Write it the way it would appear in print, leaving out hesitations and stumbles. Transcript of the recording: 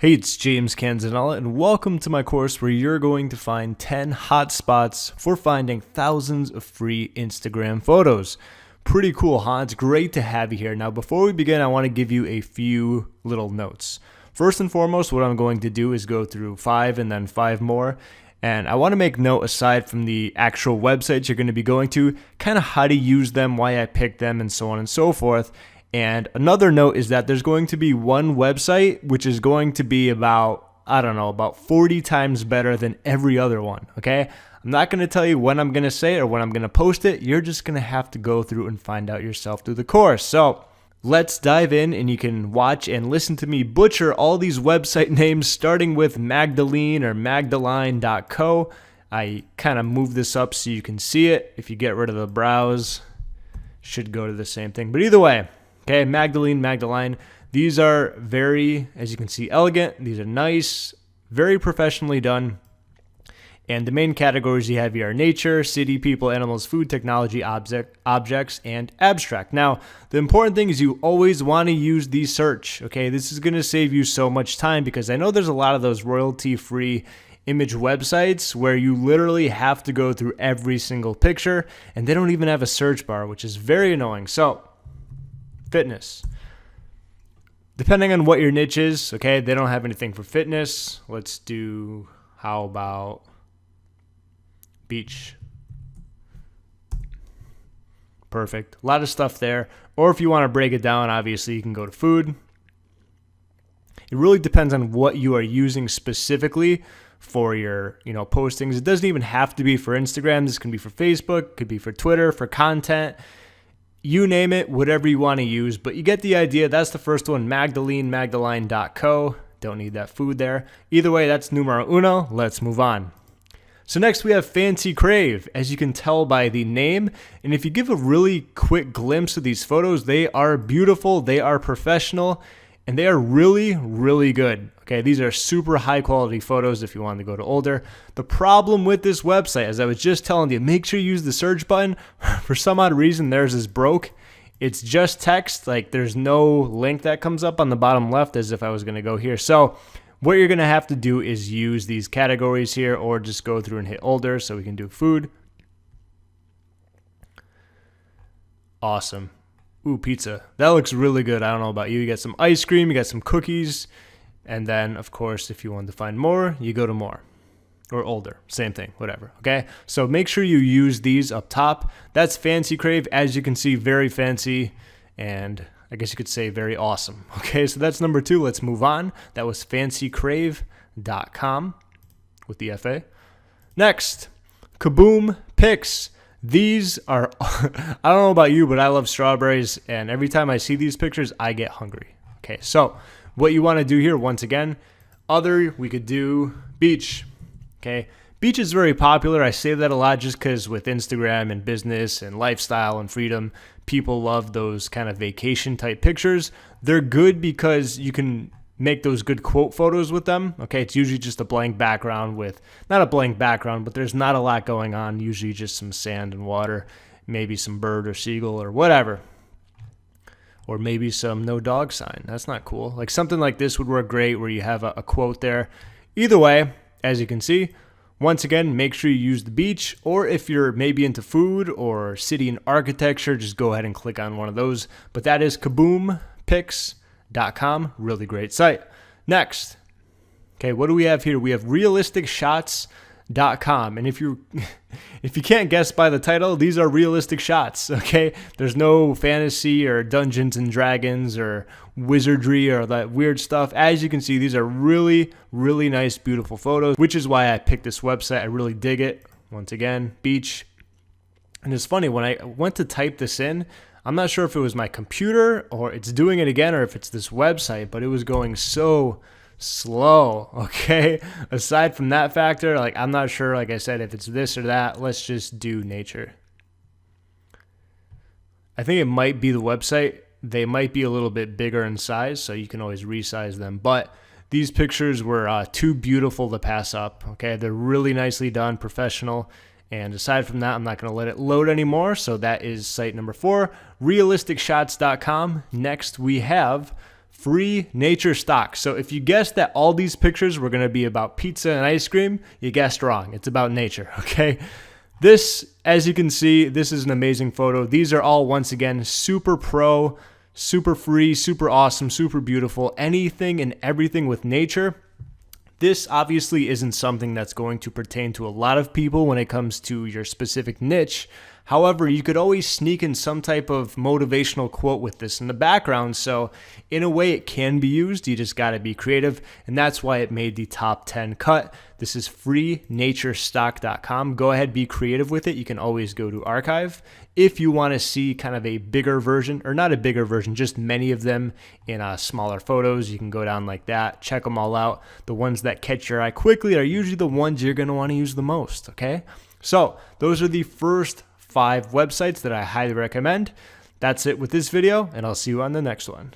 Hey, it's James Canzanella, and welcome to my course where you're going to find 10 hotspots for finding thousands of free Instagram photos. Pretty cool, huh? It's great to have you here. Now, before we begin, I want to give you a few little notes. First and foremost, what I'm going to do is go through 5 and then 5 more. And I want to make note, aside from the actual websites you're going to be going to, kind of how to use them, why I picked them, and so on and so forth. And another note is that there's going to be one website which is going to be about 40 times better than every other one, okay? I'm not going to tell you when I'm going to say it or when I'm going to post it. You're just going to have to go through and find out yourself through the course. So let's dive in, and you can watch and listen to me butcher all these website names, starting with Magdalene or Magdalene.co. I kind of move this up so you can see it. If you get rid of the browse, should go to the same thing. But either way, okay, Magdalene. These are very, as you can see, elegant. These are nice, very professionally done. And the main categories you have here are nature, city, people, animals, food, technology, objects, and abstract. Now, the important thing is you always want to use the search, okay? This is going to save you so much time, because I know there's a lot of those royalty-free image websites where you literally have to go through every single picture, and they don't even have a search bar, which is very annoying. So, fitness. Depending on what your niche is, okay, they don't have anything for fitness. Let's do, how about beach? Perfect. A lot of stuff there. Or if you want to break it down, obviously you can go to food. It really depends on what you are using specifically for your, postings. It doesn't even have to be for Instagram. This can be for Facebook, could be for Twitter, for content. You name it, whatever you want to use, but you get the idea. That's the first one, Magdalene.co. Don't need that food there. Either way, that's numero uno. Let's move on. So next we have Fancy Crave, as you can tell by the name. And if you give a really quick glimpse of these photos, they are beautiful, they are professional, and they are really, really good. Okay, these are super high quality photos if you want to go to older. The problem with this website, as I was just telling you, make sure you use the search button. For some odd reason, theirs is broke. It's just text, like there's no link that comes up on the bottom left as if I was going to go here. So what you're going to have to do is use these categories here, or just go through and hit older. So we can do food. Awesome. Ooh, pizza. That looks really good. I don't know about you. You got some ice cream, you got some cookies. And then, of course, if you want to find more, you go to more. Or older. Same thing. Whatever. Okay? So make sure you use these up top. That's Fancy Crave. As you can see, very fancy. And I guess you could say very awesome. Okay? So that's number 2. Let's move on. That was fancycrave.com with the FA. Next, Kaboom Pics. These are, I don't know about you, but I love strawberries, and every time I see these pictures, I get hungry. Okay, so what you want to do here, once again, we could do beach. Okay, beach is very popular. I say that a lot just because with Instagram and business and lifestyle and freedom, people love those kind of vacation type pictures. They're good because you can make those good quote photos with them. Okay, it's usually just a blank background with, not a blank background, but there's not a lot going on, usually just some sand and water, maybe some bird or seagull or whatever. Or maybe some no dog sign. That's not cool. Like something like this would work great where you have a quote there. Either way, as you can see, once again, make sure you use the beach, or if you're maybe into food or city and architecture, just go ahead and click on one of those. But that is kaboompix.com. Really great site. Next, okay, what do we have here? We have realisticshots.com, and if you can't guess by the title, these are realistic shots. Okay, there's no fantasy or Dungeons and Dragons or wizardry or that weird stuff. As you can see, these are really, really nice, beautiful photos, which is why I picked this website. I really dig it. Once again, beach. And it's funny, when I went to type this in, I'm not sure if it was my computer or it's doing it again, or if it's this website, but it was going so slow. Okay, aside from that factor, like I'm not sure, like I said, if it's this or that. Let's just do nature. I think it might be the website. They might be a little bit bigger in size, so you can always resize them, but these pictures were too beautiful to pass up. Okay, they're really nicely done, professional. And aside from that, I'm not going to let it load anymore. So that is site number 4, realisticshots.com. Next, we have free nature stock. So if you guessed that all these pictures were going to be about pizza and ice cream, you guessed wrong. It's about nature, okay? This, as you can see, this is an amazing photo. These are all, once again, super pro, super free, super awesome, super beautiful, anything and everything with nature. This obviously isn't something that's going to pertain to a lot of people when it comes to your specific niche. However, you could always sneak in some type of motivational quote with this in the background. So in a way, it can be used. You just got to be creative. And that's why it made the top 10 cut. This is freenaturestock.com. Go ahead, be creative with it. You can always go to archive. If you want to see kind of a bigger version, or not a bigger version, just many of them in smaller photos, you can go down like that. Check them all out. The ones that catch your eye quickly are usually the ones you're going to want to use the most, okay? So those are the first 5 websites that I highly recommend. That's it with this video, and I'll see you on the next one.